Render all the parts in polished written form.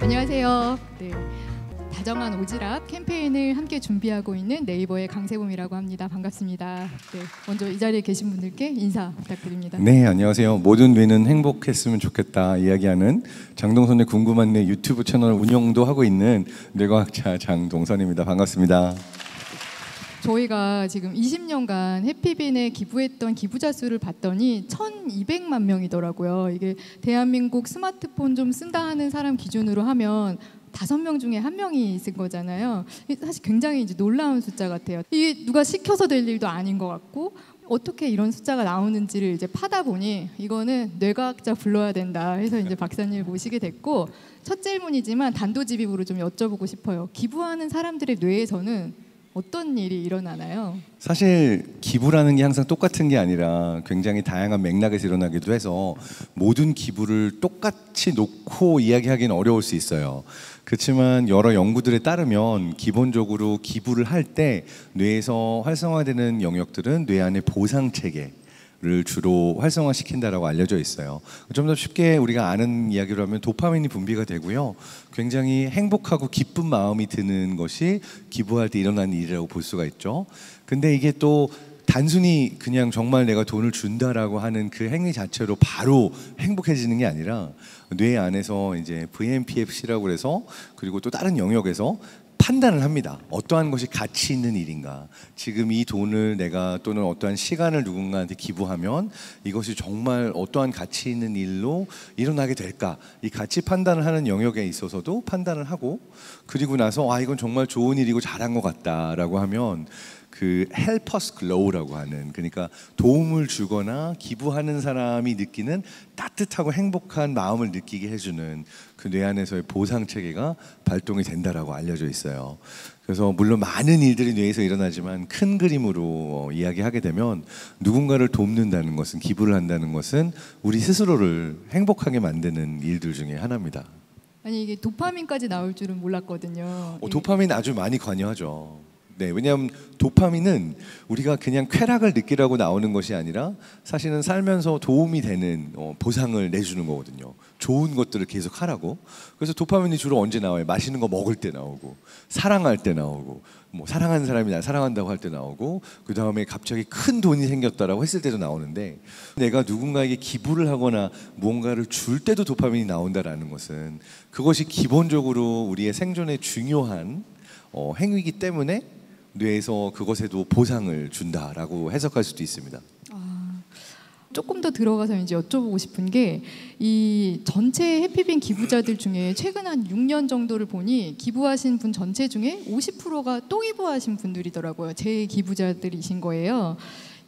안녕하세요. 네, 다정한 오지랖 캠페인을 함께 준비하고 있는 네이버의 강세범이라고 합니다. 반갑습니다. 네, 먼저 이 자리에 계신 분들께 인사 부탁드립니다. 네, 안녕하세요. 모든 뇌는 행복했으면 좋겠다 이야기하는 장동선의 궁금한 뇌 유튜브 채널 운영도 하고 있는 뇌과학자 장동선입니다. 반갑습니다. 저희가 지금 20년간 해피빈에 기부했던 기부자 수를 봤더니 1,200만 명이더라고요. 이게 대한민국 스마트폰 좀 쓴다 하는 사람 기준으로 하면 5명 중에 1명이 쓴 거잖아요. 사실 굉장히 이제 놀라운 숫자 같아요. 이게 누가 시켜서 될 일도 아닌 것 같고, 어떻게 이런 숫자가 나오는지를 이제 파다 보니 이거는 뇌과학자 불러야 된다 해서 이제 박사님을 모시게 됐고, 첫 질문이지만 단도직입으로 좀 여쭤보고 싶어요. 기부하는 사람들의 뇌에서는 어떤 일이 일어나나요? 사실 기부라는 게 항상 똑같은 게 아니라 굉장히 다양한 맥락에서 일어나기도 해서 모든 기부를 똑같이 놓고 이야기하기는 어려울 수 있어요. 그렇지만 여러 연구들에 따르면 기본적으로 기부를 할 때 뇌에서 활성화되는 영역들은 뇌 안의 보상체계 를 주로 활성화시킨다라고 알려져 있어요. 좀 더 쉽게 우리가 아는 이야기로 하면 도파민이 분비가 되고요. 굉장히 행복하고 기쁜 마음이 드는 것이 기부할 때 일어나는 일이라고 볼 수가 있죠. 근데 이게 또 단순히 그냥 정말 내가 돈을 준다라고 하는 그 행위 자체로 바로 행복해지는 게 아니라 뇌 안에서 이제 VMPFC라고 해서 그리고 또 다른 영역에서 판단을 합니다. 어떠한 것이 가치 있는 일인가. 지금 이 돈을 내가 또는 어떠한 시간을 누군가한테 기부하면 이것이 정말 어떠한 가치 있는 일로 일어나게 될까. 이 가치 판단을 하는 영역에 있어서도 판단을 하고, 그리고 나서 이건 정말 좋은 일이고 잘한 것 같다라고 하면 그 help us glow라고 하는, 그러니까 도움을 주거나 기부하는 사람이 느끼는 따뜻하고 행복한 마음을 느끼게 해주는 그 뇌 안에서의 보상 체계가 발동이 된다라고 알려져 있어요. 그래서 물론 많은 일들이 뇌에서 일어나지만 큰 그림으로 이야기하게 되면 누군가를 돕는다는 것은, 기부를 한다는 것은 우리 스스로를 행복하게 만드는 일들 중에 하나입니다. 아니, 이게 도파민까지 나올 줄은 몰랐거든요. 도파민 아주 많이 관여하죠. 네, 왜냐하면 도파민은 우리가 그냥 쾌락을 느끼라고 나오는 것이 아니라 사실은 살면서 도움이 되는 보상을 내주는 거거든요. 좋은 것들을 계속 하라고. 그래서 도파민이 주로 언제 나와요? 맛있는 거 먹을 때 나오고, 사랑할 때 나오고, 뭐 사랑하는 사람이 날 사랑한다고 할 때 나오고, 그 다음에 갑자기 큰 돈이 생겼다라고 했을 때도 나오는데, 내가 누군가에게 기부를 하거나 무언가를 줄 때도 도파민이 나온다라는 것은 그것이 기본적으로 우리의 생존에 중요한 행위이기 때문에 뇌에서 그것에도 보상을 준다라고 해석할 수도 있습니다. 조금 더 들어가서 이제 여쭤보고 싶은 게, 이 전체 해피빈 기부자들 중에 최근 한 6년 정도를 보니 기부하신 분 전체 중에 50%가 또 기부하신 분들이더라고요. 재기부자들이신 거예요.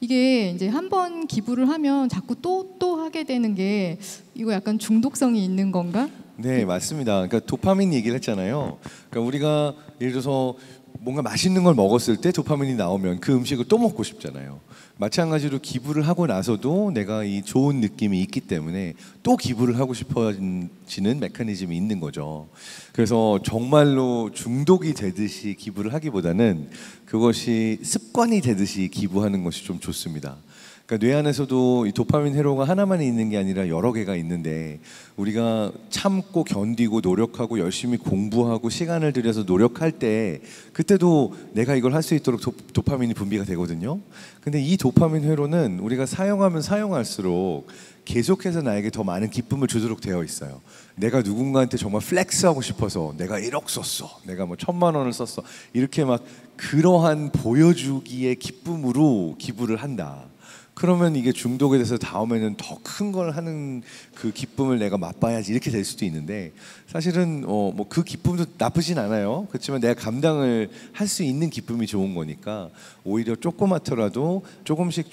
이게 이제 한 번 기부를 하면 자꾸 또 하게 되는 게, 이거 약간 중독성이 있는 건가? 네, 맞습니다. 그러니까 도파민 얘기를 했잖아요. 그러니까 우리가 예를 들어서 뭔가 맛있는 걸 먹었을 때 도파민이 나오면 그 음식을 또 먹고 싶잖아요. 마찬가지로 기부를 하고 나서도 내가 이 좋은 느낌이 있기 때문에 또 기부를 하고 싶어지는 메커니즘이 있는 거죠. 그래서 정말로 중독이 되듯이 기부를 하기보다는 그것이 습관이 되듯이 기부하는 것이 좀 좋습니다. 그러니까 뇌 안에서도 이 도파민 회로가 하나만 있는 게 아니라 여러 개가 있는데, 우리가 참고 견디고 노력하고 열심히 공부하고 시간을 들여서 노력할 때 그때도 내가 이걸 할 수 있도록 도파민이 분비가 되거든요. 근데 이 도파민 회로는 우리가 사용하면 사용할수록 계속해서 나에게 더 많은 기쁨을 주도록 되어 있어요. 내가 누군가한테 정말 플렉스하고 싶어서 내가 1억 썼어, 내가 뭐 1,000만 원을 썼어, 이렇게 막 그러한 보여주기의 기쁨으로 기부를 한다. 그러면 이게 중독이 돼서 다음에는 더 큰 걸 하는 그 기쁨을 내가 맛봐야지, 이렇게 될 수도 있는데, 사실은 뭐 그 기쁨도 나쁘진 않아요. 그렇지만 내가 감당을 할 수 있는 기쁨이 좋은 거니까 오히려 조그맣더라도 조금씩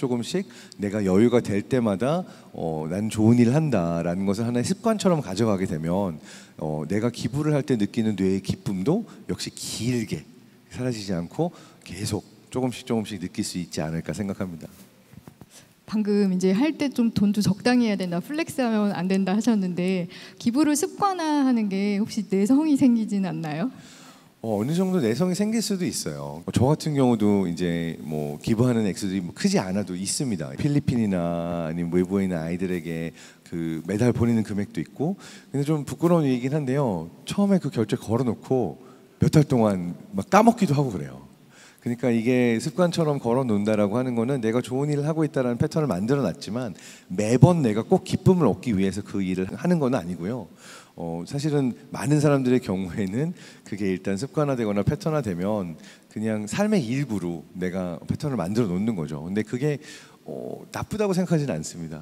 내가 여유가 될 때마다 난 좋은 일을 한다라는 것을 하나의 습관처럼 가져가게 되면 내가 기부를 할 때 느끼는 뇌의 기쁨도 역시 길게 사라지지 않고 계속 조금씩 느낄 수 있지 않을까 생각합니다. 방금 이제 할 때 좀 돈도 적당히 해야 된다, 플렉스하면 안 된다 하셨는데, 기부를 습관화하는 게 혹시 내성이 생기진 않나요? 어느 정도 내성이 생길 수도 있어요. 저 같은 경우도 이제 뭐 기부하는 액수들이 뭐 크지 않아도 있습니다. 필리핀이나 아니면 외부에 있는 아이들에게 그 매달 보내는 금액도 있고. 근데 좀 부끄러운 얘기긴 한데요. 처음에 그 결제 걸어놓고 몇 달 동안 막 까먹기도 하고 그래요. 그러니까 이게 습관처럼 걸어 놓는다라고 하는 거는 내가 좋은 일을 하고 있다라는 패턴을 만들어 놨지만 매번 내가 꼭 기쁨을 얻기 위해서 그 일을 하는 건 아니고요. 사실은 많은 사람들의 경우에는 그게 일단 습관화되거나 패턴화되면 그냥 삶의 일부로 내가 패턴을 만들어 놓는 거죠. 근데 그게 나쁘다고 생각하지는 않습니다.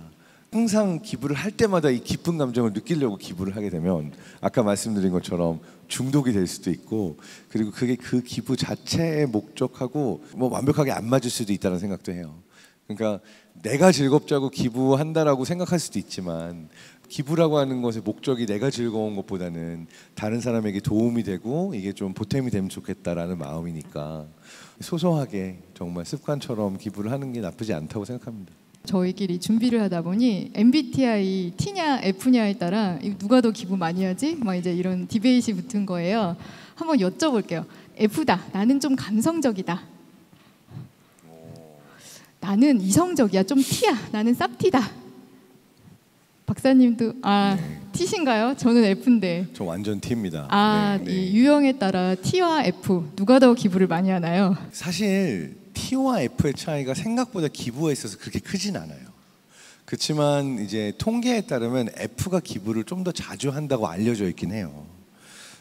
항상 기부를 할 때마다 이 기쁜 감정을 느끼려고 기부를 하게 되면 아까 말씀드린 것처럼 중독이 될 수도 있고, 그리고 그게 그 기부 자체의 목적하고 뭐 완벽하게 안 맞을 수도 있다는 생각도 해요. 그러니까 내가 즐겁자고 기부한다라고 생각할 수도 있지만 기부라고 하는 것의 목적이 내가 즐거운 것보다는 다른 사람에게 도움이 되고 이게 좀 보탬이 되면 좋겠다라는 마음이니까 소소하게 정말 습관처럼 기부를 하는 게 나쁘지 않다고 생각합니다. 저희끼리 준비를 하다 보니 MBTI T냐 F냐에 따라 누가 더 기부 많이 하지? 막 이제 이런 디베이트가 붙은 거예요. 한번 여쭤볼게요. F다. 나는 좀 감성적이다. 나는 이성적이야. 좀 T야. 나는 쌉티다. 박사님도 네. T신가요? 저는 F인데. 저 완전 T입니다. 이 유형에 따라 T와 F 누가 더 기부를 많이 하나요? 사실 T와 F의 차이가 생각보다 기부에 있어서 그렇게 크진 않아요. 그렇지만 이제 통계에 따르면 F가 기부를 좀 더 자주 한다고 알려져 있긴 해요.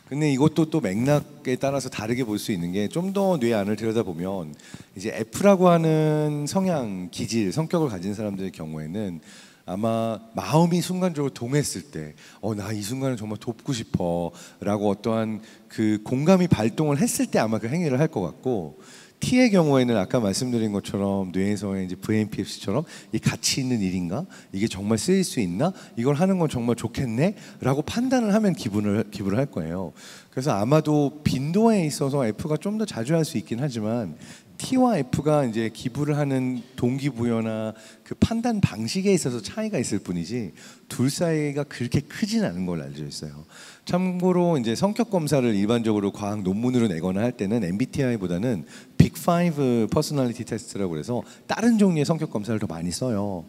근데 이것도 또 맥락에 따라서 다르게 볼 수 있는 게 좀 더 뇌 안을 들여다보면 이제 F라고 하는 성향, 기질, 성격을 가진 사람들의 경우에는 아마 마음이 순간적으로 동했을 때 나 이 순간을 정말 돕고 싶어 라고 어떠한 그 공감이 발동을 했을 때 아마 그 행위를 할 것 같고, T의 경우에는 아까 말씀드린 것처럼 뇌에서의 이제 VNPFC처럼 이 가치 있는 일인가? 이게 정말 쓰일 수 있나? 이걸 하는 건 정말 좋겠네? 라고 판단을 하면 기부를 할 거예요. 그래서 아마도 빈도에 있어서 F가 좀 더 자주 할 수 있긴 하지만 T와 F가 이제 기부를 하는 동기부여나 그 판단 방식에 있어서 차이가 있을 뿐이지 둘 사이가 그렇게 크진 않은 걸로 알려져 있어요. 참고로 이제 성격 검사를 일반적으로 과학 논문으로 내거나 할 때는 MBTI보다는 빅 5 퍼스널리티 테스트라고 해서 다른 종류의 성격 검사를 더 많이 써요.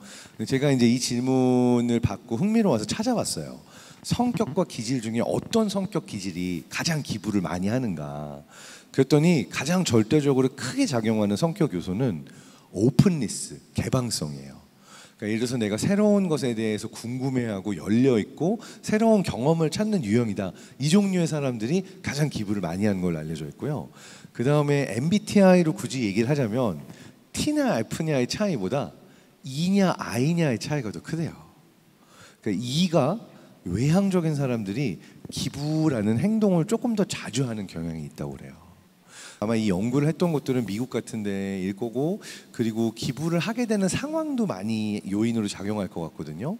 제가 이제 이 질문을 받고 흥미로워서 찾아봤어요. 성격과 기질 중에 어떤 성격 기질이 가장 기부를 많이 하는가. 그랬더니 가장 절대적으로 크게 작용하는 성격 요소는 오픈니스, 개방성이에요. 그러니까 예를 들어서 내가 새로운 것에 대해서 궁금해하고 열려있고 새로운 경험을 찾는 유형이다. 이 종류의 사람들이 가장 기부를 많이 하는 걸로 알려져 있고요. 그 다음에 MBTI로 굳이 얘기를 하자면 T냐 F냐의 차이보다 E냐 I냐의 차이가 더 크대요. 그러니까 E가 외향적인 사람들이 기부라는 행동을 조금 더 자주 하는 경향이 있다고 그래요. 아마 이 연구를 했던 곳들은 미국 같은 데일 거고, 그리고 기부를 하게 되는 상황도 많이 요인으로 작용할 것 같거든요.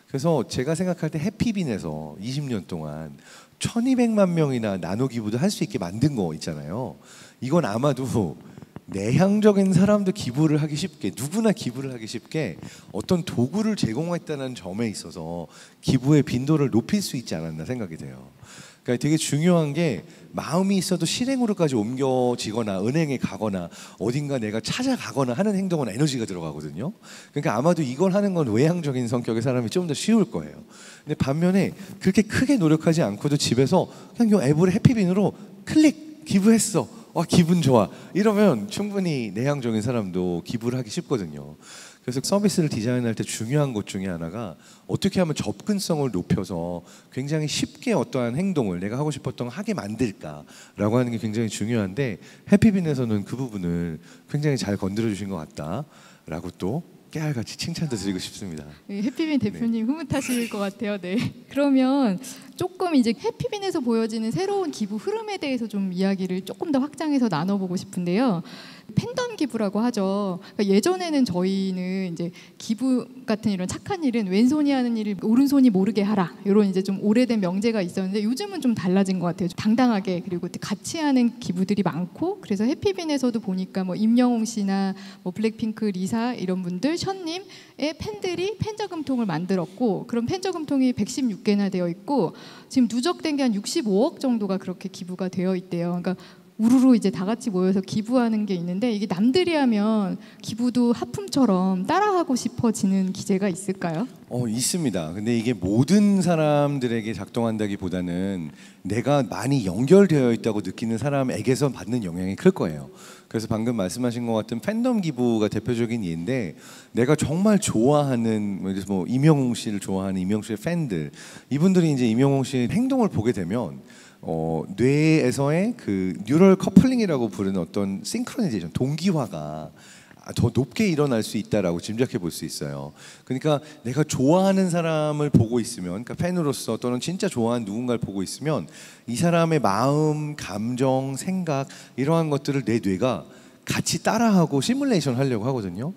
그래서 제가 생각할 때 해피빈에서 20년 동안 1200만 명이나 나노 기부도 할 수 있게 만든 거 있잖아요. 이건 아마도 내향적인 사람도 기부를 하기 쉽게, 누구나 기부를 하기 쉽게 어떤 도구를 제공했다는 점에 있어서 기부의 빈도를 높일 수 있지 않았나 생각이 돼요. 그러니까 되게 중요한 게 마음이 있어도 실행으로까지 옮겨지거나 은행에 가거나 어딘가 내가 찾아가거나 하는 행동은 에너지가 들어가거든요. 그러니까 아마도 이걸 하는 건 외향적인 성격의 사람이 좀 더 쉬울 거예요. 근데 반면에 그렇게 크게 노력하지 않고도 집에서 그냥 이 앱으로 해피빈으로 클릭 기부했어. 와 기분 좋아. 이러면 충분히 내향적인 사람도 기부를 하기 쉽거든요. 그래서 서비스를 디자인할 때 중요한 것 중에 하나가 어떻게 하면 접근성을 높여서 굉장히 쉽게 어떠한 행동을 내가 하고 싶었던 거 하게 만들까라고 하는 게 굉장히 중요한데, 해피빈에서는 그 부분을 굉장히 잘 건드려 주신 것 같다라고 또 깨알같이 칭찬도 드리고 싶습니다. 해피빈 대표님 흐뭇하실 것 같아요. 네. 그러면 조금 이제 해피빈에서 보여지는 새로운 기부 흐름에 대해서 좀 이야기를 조금 더 확장해서 나눠보고 싶은데요. 팬덤 기부라고 하죠. 그러니까 예전에는 저희는 이제 기부 같은 이런 착한 일은 왼손이 하는 일을 오른손이 모르게 하라, 이런 이제 좀 오래된 명제가 있었는데 요즘은 좀 달라진 것 같아요. 좀 당당하게, 그리고 같이 하는 기부들이 많고, 그래서 해피빈에서도 보니까 뭐 임영웅 씨나 뭐 블랙핑크 리사 이런 분들, 션님의 팬들이 팬저금통을 만들었고, 그런 팬저금통이 116개나 되어 있고, 지금 누적된 게 한 65억 정도가 그렇게 기부가 되어 있대요. 그러니까 우르르 이제 다 같이 모여서 기부하는 게 있는데 이게 남들이 하면 기부도 하품처럼 따라하고 싶어지는 기제가 있을까요? 있습니다. 근데 이게 모든 사람들에게 작동한다기보다는 내가 많이 연결되어 있다고 느끼는 사람에게서 받는 영향이 클 거예요. 그래서 방금 말씀하신 것 같은 팬덤 기부가 대표적인 예인데, 내가 정말 좋아하는 뭐 임영웅 씨를 좋아하는 임영웅 씨의 팬들, 이분들이 이제 임영웅 씨의 행동을 보게 되면 뇌에서의 그 뉴럴 커플링이라고 부르는 어떤 싱크로니제이션, 동기화가 더 높게 일어날 수 있다라고 짐작해 볼 수 있어요. 그러니까 내가 좋아하는 사람을 보고 있으면, 그러니까 팬으로서 또는 진짜 좋아하는 누군가를 보고 있으면 이 사람의 마음, 감정, 생각 이러한 것들을 내 뇌가 같이 따라하고 시뮬레이션 하려고 하거든요.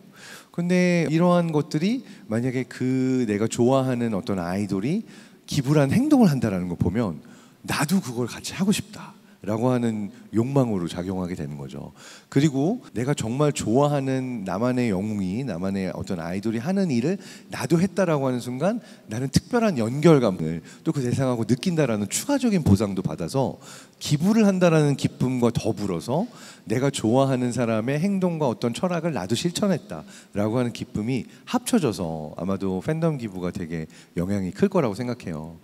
근데 이러한 것들이 만약에 그 내가 좋아하는 어떤 아이돌이 기부란 행동을 한다라는 거 보면 나도 그걸 같이 하고 싶다라고 하는 욕망으로 작용하게 되는 거죠. 그리고 내가 정말 좋아하는 나만의 영웅이, 나만의 어떤 아이돌이 하는 일을 나도 했다라고 하는 순간 나는 특별한 연결감을 또 그 대상하고 느낀다라는 추가적인 보상도 받아서 기부를 한다라는 기쁨과 더불어서 내가 좋아하는 사람의 행동과 어떤 철학을 나도 실천했다라고 하는 기쁨이 합쳐져서 아마도 팬덤 기부가 되게 영향이 클 거라고 생각해요.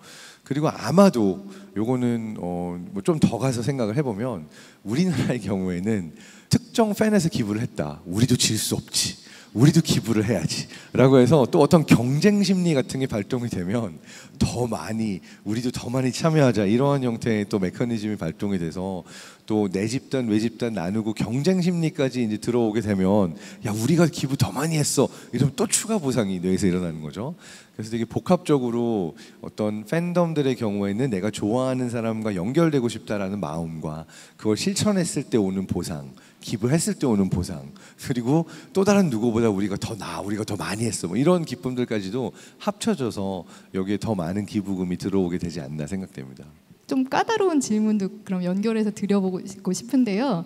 그리고 아마도 요거는 뭐 좀 더 가서 생각을 해보면 우리나라의 경우에는 특정 팬에서 기부를 했다, 우리도 질 수 없지, 우리도 기부를 해야지 라고 해서 또 어떤 경쟁 심리 같은 게 발동이 되면 더 많이, 우리도 더 많이 참여하자, 이러한 형태의 또 메커니즘이 발동이 돼서 또 내 집단 외 집단 나누고 경쟁 심리까지 이제 들어오게 되면 야, 우리가 기부 더 많이 했어 이러면 또 추가 보상이 뇌에서 일어나는 거죠. 그래서 되게 복합적으로 어떤 팬덤들의 경우에는 내가 좋아하는 사람과 연결되고 싶다라는 마음과 그걸 실천했을 때 오는 보상, 기부했을 때 오는 보상, 그리고 또 다른 누구보다 우리가 더 나아, 우리가 더 많이 했어, 뭐 이런 기쁨들까지도 합쳐져서 여기에 더 많은 기부금이 들어오게 되지 않나 생각됩니다. 좀 까다로운 질문도 그럼 연결해서 드려보고 싶은데요.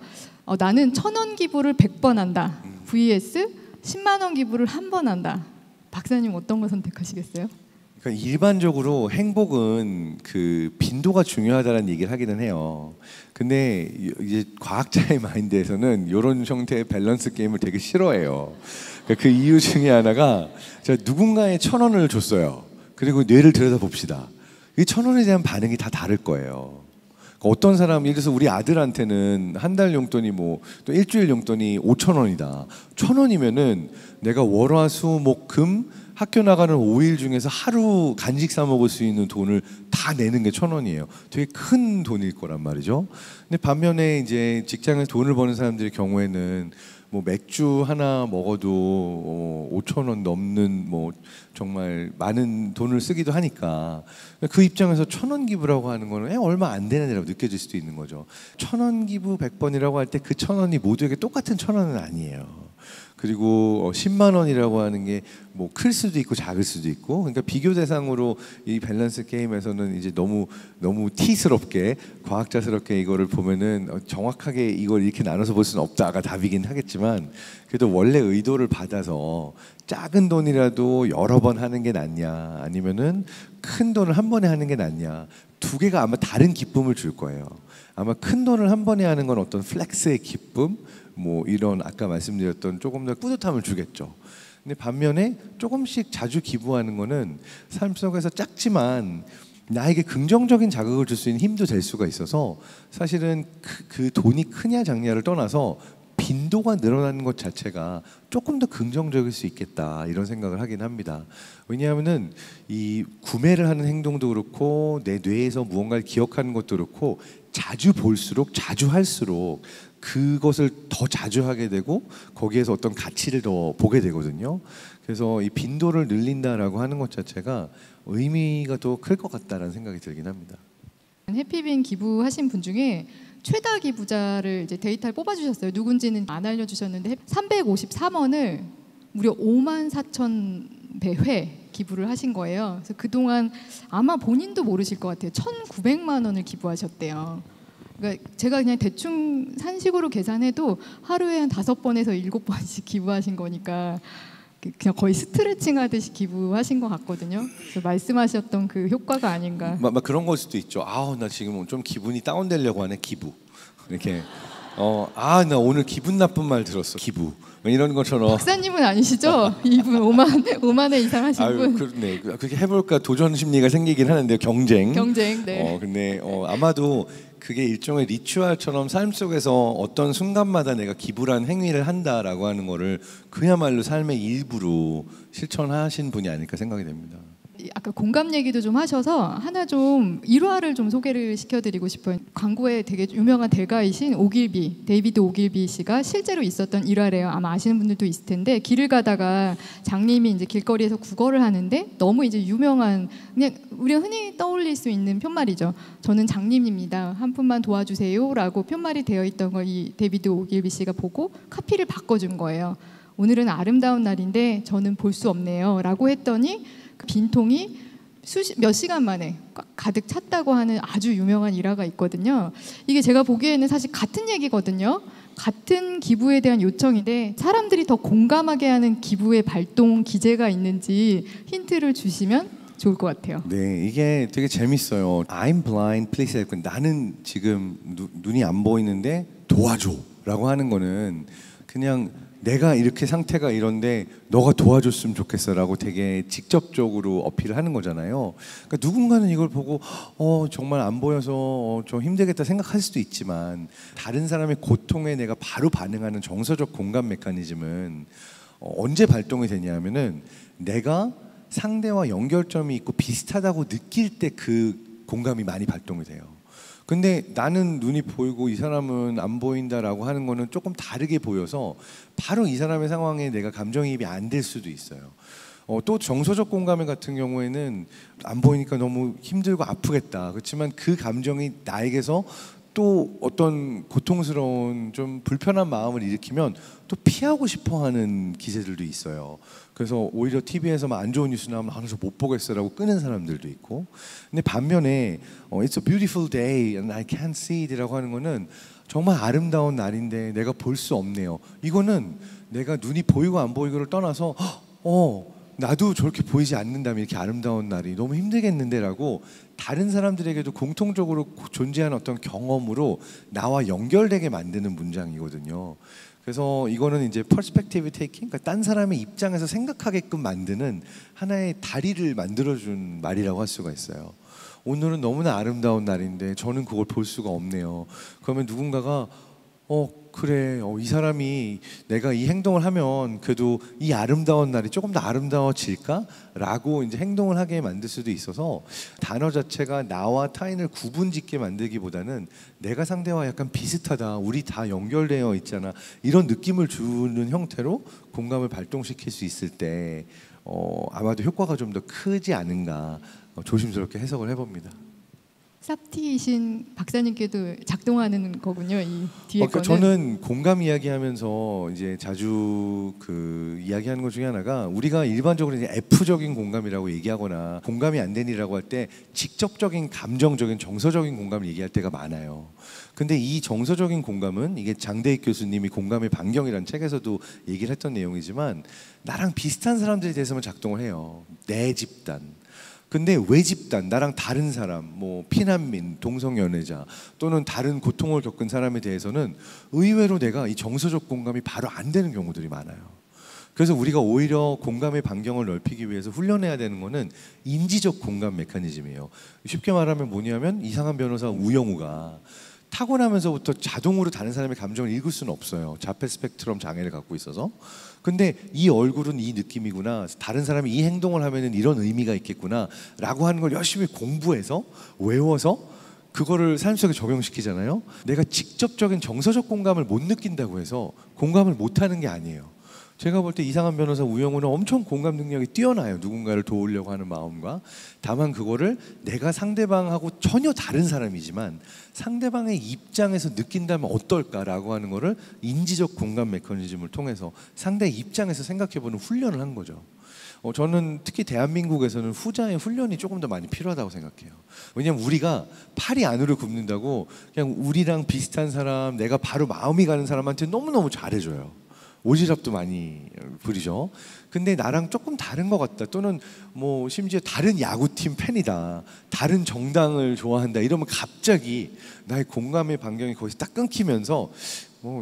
나는 1,000원 기부를 100번 한다. vs 10만 원 기부를 한 번 한다. 박사님 어떤 거 선택하시겠어요? 그러니까 일반적으로 행복은 그 빈도가 중요하다는 얘기를 하기는 해요. 근데 이제 과학자의 마인드에서는 이런 형태의 밸런스 게임을 되게 싫어해요. 그러니까 그 이유 중에 하나가, 제가 누군가에 1,000원을 줬어요. 그리고 뇌를 들여다 봅시다. 이 1,000원에 대한 반응이 다 다를 거예요. 그러니까 어떤 사람, 예를 들어서 우리 아들한테는 한 달 용돈이 뭐 또 일주일 용돈이 5,000원이다. 1,000원이면은 내가 월화수목금 학교 나가는 5일 중에서 하루 간식 사 먹을 수 있는 돈을 다 내는 게 1,000원이에요. 되게 큰 돈일 거란 말이죠. 근데 반면에 이제 직장에서 돈을 버는 사람들의 경우에는 뭐 맥주 하나 먹어도 5,000원 넘는 뭐 정말 많은 돈을 쓰기도 하니까 그 입장에서 1,000원 기부라고 하는 거는 얼마 안 되는 일이라고 느껴질 수도 있는 거죠. 1,000원 기부 100번이라고 할 때 그 1,000원이 모두에게 똑같은 1,000원은 아니에요. 그리고 10만 원이라고 하는 게 뭐 클 수도 있고 작을 수도 있고, 그러니까 비교 대상으로 이 밸런스 게임에서는 이제 너무 티스럽게 과학자스럽게 이거를 보면은 정확하게 이걸 이렇게 나눠서 볼 수는 없다가 답이긴 하겠지만, 그래도 원래 의도를 받아서 작은 돈이라도 여러 번 하는 게 낫냐, 아니면은 큰 돈을 한 번에 하는 게 낫냐, 두 개가 아마 다른 기쁨을 줄 거예요. 아마 큰 돈을 한 번에 하는 건 어떤 플렉스의 기쁨, 뭐 이런 아까 말씀드렸던 조금 더 뿌듯함을 주겠죠. 근데 반면에 조금씩 자주 기부하는 거는 삶 속에서 작지만 나에게 긍정적인 자극을 줄 수 있는 힘도 될 수가 있어서, 사실은 그 돈이 크냐 작냐를 떠나서 빈도가 늘어나는 것 자체가 조금 더 긍정적일 수 있겠다, 이런 생각을 하긴 합니다. 왜냐하면은 이 구매를 하는 행동도 그렇고 내 뇌에서 무언가를 기억하는 것도 그렇고 자주 볼수록 자주 할수록 그것을 더 자주 하게 되고 거기에서 어떤 가치를 더 보게 되거든요. 그래서 이 빈도를 늘린다라고 하는 것 자체가 의미가 더 클 것 같다라는 생각이 들긴 합니다. 해피빈 기부하신 분 중에 최다 기부자를 이제 데이터를 뽑아주셨어요. 누군지는 안 알려주셨는데 353원을 무려 54,000배 기부를 하신 거예요. 그래서 그동안 아마 본인도 모르실 것 같아요. 1,900만 원을 기부하셨대요. 그러니까 제가 그냥 대충 산식으로 계산해도 하루에 한 5번에서 7번씩 기부하신 거니까 그냥 거의 스트레칭 하듯이 기부하신 것 같거든요. 그래서 말씀하셨던 그 효과가 아닌가. 막 그런 걸 수도 있죠. 아우 나 지금 좀 기분이 다운되려고 하네. 기부. 이렇게 나 오늘 기분 나쁜 말 들었어. 기부. 이런 것처럼. 박사님은 아니시죠? 이분 5만 회 이상 하신 분. 그렇네. 그렇게 해볼까 도전 심리가 생기긴 하는데요. 경쟁. 네. 근데 아마도 그게 일종의 리추얼처럼 삶 속에서 어떤 순간마다 내가 기부란 행위를 한다라고 하는 거를 그야말로 삶의 일부로 실천하신 분이 아닐까 생각이 됩니다. 아까 공감 얘기도 좀 하셔서 하나 좀 일화를 좀 소개를 시켜드리고 싶어요. 광고에 되게 유명한 대가이신 데이비드 오길비 씨가 실제로 있었던 일화래요. 아마 아시는 분들도 있을 텐데 길을 가다가 장님이 이제 길거리에서 국어를 하는데 너무 이제 유명한 그냥 우리가 흔히 떠올릴 수 있는 편말이죠. 저는 장님입니다. 한 푼만 도와주세요라고 편말이 되어 있던 걸 이 데이비드 오길비 씨가 보고 카피를 바꿔준 거예요. 오늘은 아름다운 날인데 저는 볼 수 없네요라고 했더니 그 빈통이 몇 시간 만에 가득 찼다고 하는 아주 유명한 일화가 있거든요. 이게 제가 보기에는 사실 같은 얘기거든요. 같은 기부에 대한 요청인데 사람들이 더 공감하게 하는 기부의 발동 기제가 있는지 힌트를 주시면 좋을 것 같아요. 네, 이게 되게 재밌어요. I'm blind, please help. 나는 지금 눈이 안 보이는데 도와줘라고 하는 거는 그냥 내가 이렇게 상태가 이런데 너가 도와줬으면 좋겠어라고 되게 직접적으로 어필을 하는 거잖아요. 그러니까 누군가는 이걸 보고 정말 안 보여서 좀 힘들겠다 생각할 수도 있지만 다른 사람의 고통에 내가 바로 반응하는 정서적 공감 메커니즘은 언제 발동이 되냐면은 내가 상대와 연결점이 있고 비슷하다고 느낄 때 그 공감이 많이 발동이 돼요. 근데 나는 눈이 보이고 이 사람은 안 보인다라고 하는 거는 조금 다르게 보여서 바로 이 사람의 상황에 내가 감정이입이 안 될 수도 있어요. 또 정서적 공감 같은 경우에는 안 보이니까 너무 힘들고 아프겠다. 그렇지만 그 감정이 나에게서 또 어떤 고통스러운 좀 불편한 마음을 일으키면 또 피하고 싶어하는 기세들도 있어요. 그래서 오히려 TV에서 막 안 좋은 뉴스 나오면 저 못 보겠어라고 끄는 사람들도 있고. 근데 반면에 It's a beautiful day and I can't see it이라고 하는 거는 정말 아름다운 날인데 내가 볼 수 없네요. 이거는 내가 눈이 보이고 안 보이고를 떠나서 나도 저렇게 보이지 않는다면 이렇게 아름다운 날이 너무 힘들겠는데라고 다른 사람들에게도 공통적으로 존재하는 어떤 경험으로 나와 연결되게 만드는 문장이거든요. 그래서 이거는 이제 퍼스펙티브 테이킹, 그러니까 딴 사람의 입장에서 생각하게끔 만드는 하나의 다리를 만들어준 말이라고 할 수가 있어요. 오늘은 너무나 아름다운 날인데 저는 그걸 볼 수가 없네요. 그러면 누군가가 그래, 이 사람이 내가 이 행동을 하면 그래도 이 아름다운 날이 조금 더 아름다워질까? 라고 이제 행동을 하게 만들 수도 있어서 단어 자체가 나와 타인을 구분짓게 만들기보다는 내가 상대와 약간 비슷하다, 우리 다 연결되어 있잖아, 이런 느낌을 주는 형태로 공감을 발동시킬 수 있을 때 아마도 효과가 좀 더 크지 않은가 조심스럽게 해석을 해봅니다. 삽티이신 박사님께도 작동하는 거군요, 이 뒤에 그러니까 거는. 저는 공감 이야기하면서 이제 자주 그 이야기하는 것 중에 하나가 우리가 일반적으로 이제 F적인 공감이라고 얘기하거나 공감이 안 되니라고 할 때 직접적인 감정적인 정서적인 공감을 얘기할 때가 많아요. 근데 이 정서적인 공감은 이게 장대익 교수님이 공감의 반경이라는 책에서도 얘기를 했던 내용이지만 나랑 비슷한 사람들에 대해서만 작동을 해요. 내 집단. 근데 외 집단, 나랑 다른 사람, 뭐 피난민, 동성연애자 또는 다른 고통을 겪은 사람에 대해서는 의외로 내가 이 정서적 공감이 바로 안 되는 경우들이 많아요. 그래서 우리가 오히려 공감의 반경을 넓히기 위해서 훈련해야 되는 거는 인지적 공감 메커니즘이에요. 쉽게 말하면 뭐냐면 이상한 변호사 우영우가 타고나면서부터 자동으로 다른 사람의 감정을 읽을 수는 없어요. 자폐 스펙트럼 장애를 갖고 있어서. 근데 이 얼굴은 이 느낌이구나, 다른 사람이 이 행동을 하면은 이런 의미가 있겠구나 라고 하는 걸 열심히 공부해서 외워서 그거를 삶 속에 적용시키잖아요. 내가 직접적인 정서적 공감을 못 느낀다고 해서 공감을 못하는 게 아니에요. 제가 볼 때 이상한 변호사 우영우는 엄청 공감 능력이 뛰어나요. 누군가를 도우려고 하는 마음과. 다만 그거를 내가 상대방하고 전혀 다른 사람이지만 상대방의 입장에서 느낀다면 어떨까라고 하는 거를 인지적 공감 메커니즘을 통해서 상대의 입장에서 생각해보는 훈련을 한 거죠. 저는 특히 대한민국에서는 후자의 훈련이 조금 더 많이 필요하다고 생각해요. 왜냐하면 우리가 팔이 안으로 굽는다고 그냥 우리랑 비슷한 사람, 내가 바로 마음이 가는 사람한테 너무너무 잘해줘요. 오지랖도 많이 부리죠. 근데 나랑 조금 다른 것 같다, 또는 뭐 심지어 다른 야구팀 팬이다, 다른 정당을 좋아한다 이러면 갑자기 나의 공감의 반경이 거기서 딱 끊기면서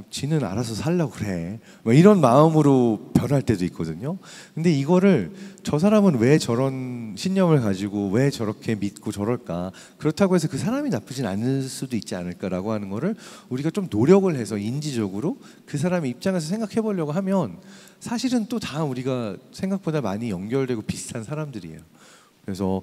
지는 알아서 살려고 그래, 뭐 이런 마음으로 변할 때도 있거든요. 근데 이거를 저 사람은 왜 저런 신념을 가지고 왜 저렇게 믿고 저럴까, 그렇다고 해서 그 사람이 나쁘진 않을 수도 있지 않을까라고 하는 거를 우리가 좀 노력을 해서 인지적으로 그 사람의 입장에서 생각해 보려고 하면 사실은 또 다 우리가 생각보다 많이 연결되고 비슷한 사람들이에요. 그래서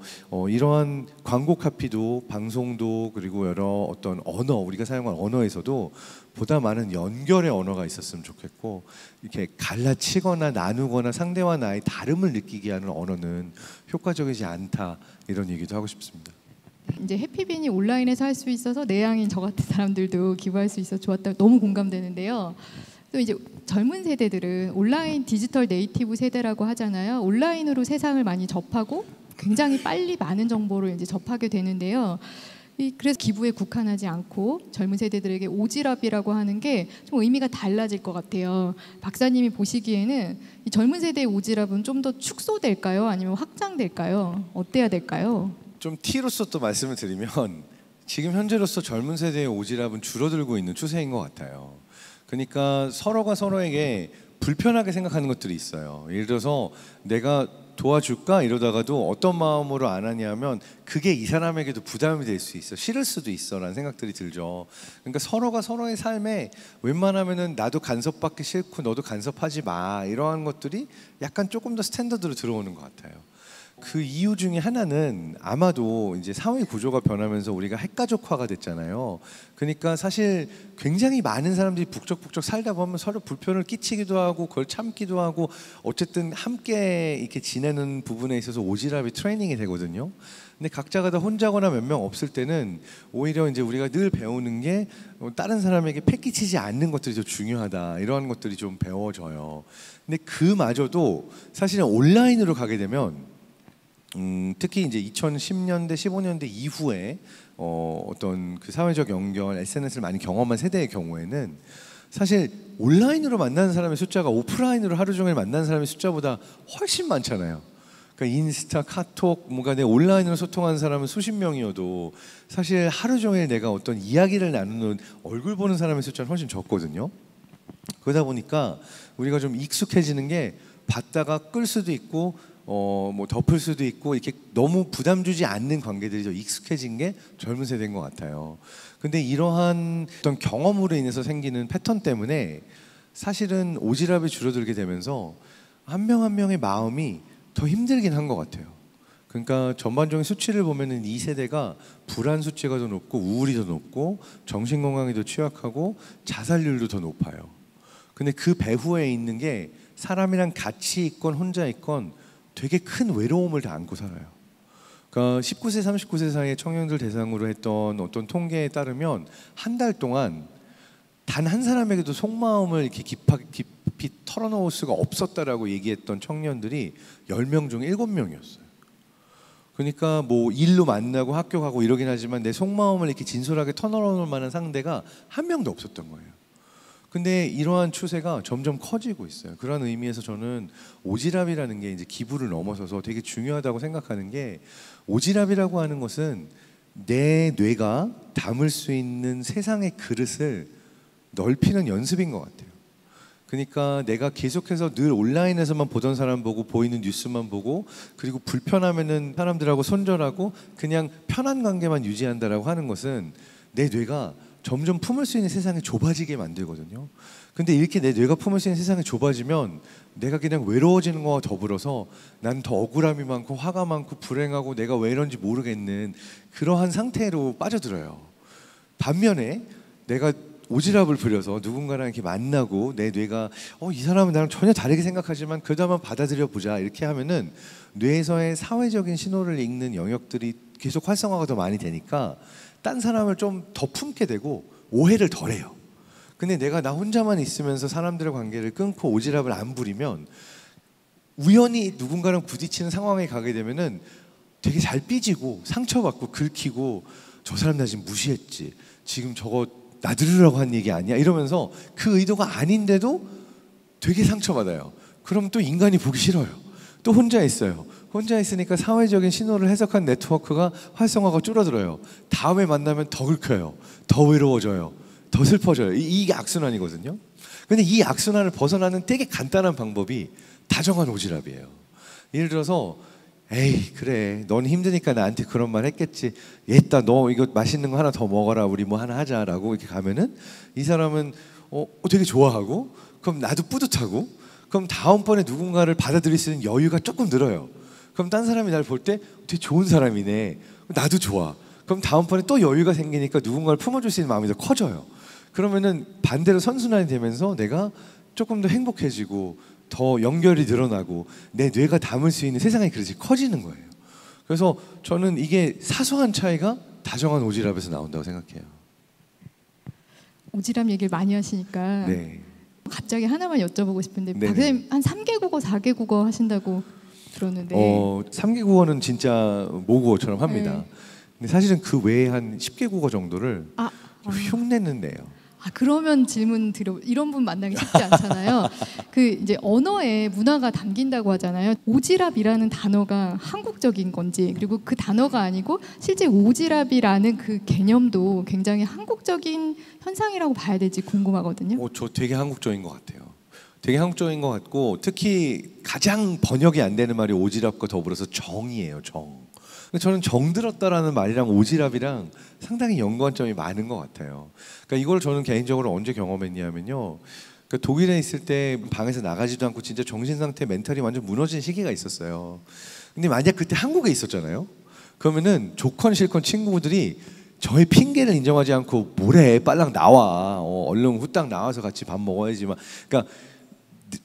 이러한 광고 카피도, 방송도, 그리고 여러 어떤 언어, 우리가 사용한 언어에서도 보다 많은 연결의 언어가 있었으면 좋겠고, 이렇게 갈라치거나 나누거나 상대와 나의 다름을 느끼게 하는 언어는 효과적이지 않다, 이런 얘기도 하고 싶습니다. 이제 해피빈이 온라인에서 할 수 있어서 내향인 저 같은 사람들도 기부할 수 있어 좋았다, 너무 공감되는데요. 또 이제 젊은 세대들은 온라인 디지털 네이티브 세대라고 하잖아요. 온라인으로 세상을 많이 접하고 굉장히 빨리 많은 정보를 이제 접하게 되는데요. 그래서 기부에 국한하지 않고 젊은 세대들에게 오지랖이라고 하는 게 좀 의미가 달라질 것 같아요. 박사님이 보시기에는 이 젊은 세대의 오지랖은 좀 더 축소될까요? 아니면 확장될까요? 어때야 될까요? 좀 T로서 또 말씀을 드리면, 지금 현재로서 젊은 세대의 오지랖은 줄어들고 있는 추세인 것 같아요. 그러니까 서로가 서로에게 불편하게 생각하는 것들이 있어요. 예를 들어서 내가 도와줄까 이러다가도 어떤 마음으로 안 하냐면 그게 이 사람에게도 부담이 될 수 있어, 싫을 수도 있어 라는 생각들이 들죠. 그러니까 서로가 서로의 삶에 웬만하면은 나도 간섭받기 싫고 너도 간섭하지 마, 이러한 것들이 약간 조금 더 스탠더드로 들어오는 것 같아요. 그 이유 중에 하나는 아마도 이제 사회 구조가 변하면서 우리가 핵가족화가 됐잖아요. 그러니까 사실 굉장히 많은 사람들이 북적북적 살다 보면 서로 불편을 끼치기도 하고 그걸 참기도 하고, 어쨌든 함께 이렇게 지내는 부분에 있어서 오지랖이 트레이닝이 되거든요. 근데 각자가 다 혼자거나 몇 명 없을 때는 오히려 이제 우리가 늘 배우는 게 다른 사람에게 패기치지 않는 것들이 더 중요하다, 이러한 것들이 좀 배워져요. 근데 그마저도 사실은 온라인으로 가게 되면 특히 이제 2010년대, 15년대 이후에 어떤 그 사회적 연결, SNS를 많이 경험한 세대의 경우에는 사실 온라인으로 만나는 사람의 숫자가 오프라인으로 하루 종일 만나는 사람의 숫자보다 훨씬 많잖아요. 그러니까 인스타, 카톡, 뭔가 내 온라인으로 소통하는 사람은 수십 명이어도 사실 하루 종일 내가 어떤 이야기를 나누는, 얼굴 보는 사람의 숫자는 훨씬 적거든요. 그러다 보니까 우리가 좀 익숙해지는 게, 봤다가 끌 수도 있고 뭐 덮을 수도 있고, 이렇게 너무 부담 주지 않는 관계들이 더 익숙해진 게 젊은 세대인 것 같아요. 근데 이러한 어떤 경험으로 인해서 생기는 패턴 때문에 사실은 오지랖이 줄어들게 되면서 한 명 한 명의 마음이 더 힘들긴 한 것 같아요. 그러니까 전반적인 수치를 보면은 이 세대가 불안 수치가 더 높고 우울이 더 높고 정신 건강이 더 취약하고 자살률도 더 높아요. 근데 그 배후에 있는 게 사람이랑 같이 있건 혼자 있건 되게 큰 외로움을 다 안고 살아요. 그러니까 19세, 39세 사이의 청년들 대상으로 했던 어떤 통계에 따르면 한 달 동안 단 한 사람에게도 속마음을 이렇게 깊이 털어놓을 수가 없었다라고 얘기했던 청년들이 10명 중 7명이었어요. 그러니까 뭐 일로 만나고 학교 가고 이러긴 하지만 내 속마음을 이렇게 진솔하게 털어놓을 만한 상대가 한 명도 없었던 거예요. 근데 이러한 추세가 점점 커지고 있어요. 그런 의미에서 저는 오지랖이라는 게 이제 기부를 넘어서서 되게 중요하다고 생각하는 게, 오지랖이라고 하는 것은 내 뇌가 담을 수 있는 세상의 그릇을 넓히는 연습인 것 같아요. 그러니까 내가 계속해서 늘 온라인에서만 보던 사람 보고 보이는 뉴스만 보고, 그리고 불편하면은 사람들하고 손절하고 그냥 편한 관계만 유지한다라고 하는 것은 내 뇌가 점점 품을 수 있는 세상이 좁아지게 만들거든요. 근데 이렇게 내 뇌가 품을 수 있는 세상이 좁아지면 내가 그냥 외로워지는 거와 더불어서 난 더 억울함이 많고 화가 많고 불행하고 내가 왜 이런지 모르겠는 그러한 상태로 빠져들어요. 반면에 내가 오지랖을 부려서 누군가랑 이렇게 만나고 내 뇌가 이 사람은 나랑 전혀 다르게 생각하지만 그래도 한번 받아들여 보자, 이렇게 하면은 뇌에서의 사회적인 신호를 읽는 영역들이 계속 활성화가 더 많이 되니까 딴 사람을 좀 더 품게 되고 오해를 덜 해요. 근데 내가 나 혼자만 있으면서 사람들의 관계를 끊고 오지랖을 안 부리면 우연히 누군가랑 부딪히는 상황에 가게 되면은 되게 잘 삐지고 상처받고 긁히고, 저 사람 나 지금 무시했지, 지금 저거 나 들으라고 한 얘기 아니야, 이러면서 그 의도가 아닌데도 되게 상처받아요. 그럼 또 인간이 보기 싫어요. 또 혼자 있어요. 혼자 있으니까 사회적인 신호를 해석한 네트워크가 활성화가 줄어들어요. 다음에 만나면 더 긁혀요. 더 외로워져요. 더 슬퍼져요. 이게 악순환이거든요. 근데 이 악순환을 벗어나는 되게 간단한 방법이 다정한 오지랖이에요. 예를 들어서 에이 그래 넌 힘드니까 나한테 그런 말 했겠지. 얘다 너 이거 맛있는 거 하나 더 먹어라. 우리 뭐 하나 하자라고 이렇게 가면은 이 사람은 되게 좋아하고 그럼 나도 뿌듯하고 그럼 다음번에 누군가를 받아들일 수 있는 여유가 조금 늘어요. 그럼 딴 사람이 날 볼 때 되게 좋은 사람이네. 나도 좋아. 그럼 다음번에 또 여유가 생기니까 누군가를 품어줄 수 있는 마음이 더 커져요. 그러면은 반대로 선순환이 되면서 내가 조금 더 행복해지고 더 연결이 늘어나고 내 뇌가 담을 수 있는 세상의 그릇이 커지는 거예요. 그래서 저는 이게 사소한 차이가 다정한 오지랖에서 나온다고 생각해요. 오지랖 얘기를 많이 하시니까 네. 갑자기 하나만 여쭤보고 싶은데 네네. 박사님 한 3개 국어, 4개 국어 하신다고 들었는데 3개 국어는 진짜 모국어처럼 합니다. 네. 근데 사실은 그 외에 한 10개 국어 정도를 흉내는 내요. 그러면 질문 드려. 이런 분 만나기 쉽지 않잖아요. 그 이제 언어에 문화가 담긴다고 하잖아요. 오지랖이라는 단어가 한국적인 건지 그리고 그 단어가 아니고 실제 오지랖이라는 그 개념도 굉장히 한국적인 현상이라고 봐야 될지 궁금하거든요. 저 되게 한국적인 것 같아요. 되게 한국적인 것 같고 특히 가장 번역이 안 되는 말이 오지랖과 더불어서 정이에요. 정. 저는 정들었다라는 말이랑 오지랖이랑 상당히 연관점이 많은 것 같아요. 그러니까 이걸 저는 개인적으로 언제 경험했냐면요. 그러니까 독일에 있을 때 방에서 나가지도 않고 진짜 정신 상태, 멘탈이 완전 무너진 시기가 있었어요. 근데 만약 그때 한국에 있었잖아요. 그러면은 좋건 싫건 친구들이 저의 핑계를 인정하지 않고 뭐래 빨랑 나와. 얼른 후딱 나와서 같이 밥 먹어야지. 막 그러니까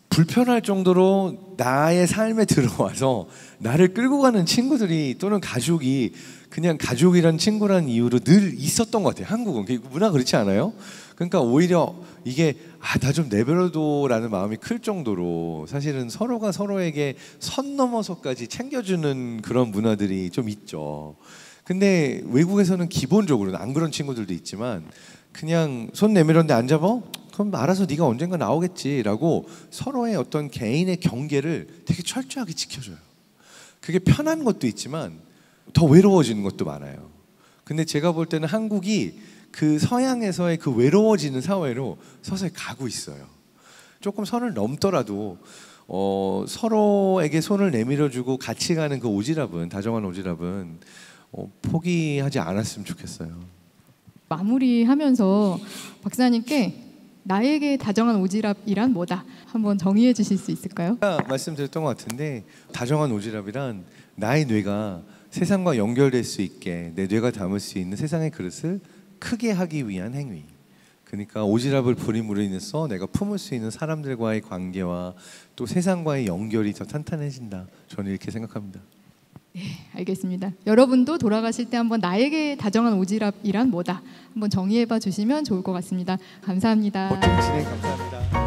불편할 정도로 나의 삶에 들어와서 나를 끌고 가는 친구들이 또는 가족이 그냥 가족이란 친구란 이유로 늘 있었던 것 같아요. 한국은 문화 그렇지 않아요? 그러니까 오히려 이게 나 좀 내버려둬라는 마음이 클 정도로 사실은 서로가 서로에게 선 넘어서까지 챙겨주는 그런 문화들이 좀 있죠. 근데 외국에서는 기본적으로는 안 그런 친구들도 있지만 그냥 손 내밀었는데 안 잡아? 그럼 알아서 네가 언젠가 나오겠지라고 서로의 어떤 개인의 경계를 되게 철저하게 지켜줘요. 그게 편한 것도 있지만 더 외로워지는 것도 많아요. 근데 제가 볼 때는 한국이 그 서양에서의 그 외로워지는 사회로 서서히 가고 있어요. 조금 선을 넘더라도 서로에게 손을 내밀어주고 같이 가는 그 오지랖은 다정한 오지랖은 포기하지 않았으면 좋겠어요. 마무리하면서 박사님께 나에게 다정한 오지랖이란 뭐다? 한번 정의해 주실 수 있을까요? 말씀드렸던 것 같은데 다정한 오지랖이란 나의 뇌가 세상과 연결될 수 있게 내 뇌가 담을 수 있는 세상의 그릇을 크게 하기 위한 행위. 그러니까 오지랖을 부림으로 인해서 내가 품을 수 있는 사람들과의 관계와 또 세상과의 연결이 더 탄탄해진다. 저는 이렇게 생각합니다. 네, 알겠습니다. 여러분도 돌아가실 때 한번 나에게 다정한 오지랖이란 뭐다? 한번 정의해봐 주시면 좋을 것 같습니다. 감사합니다. 진행 감사합니다.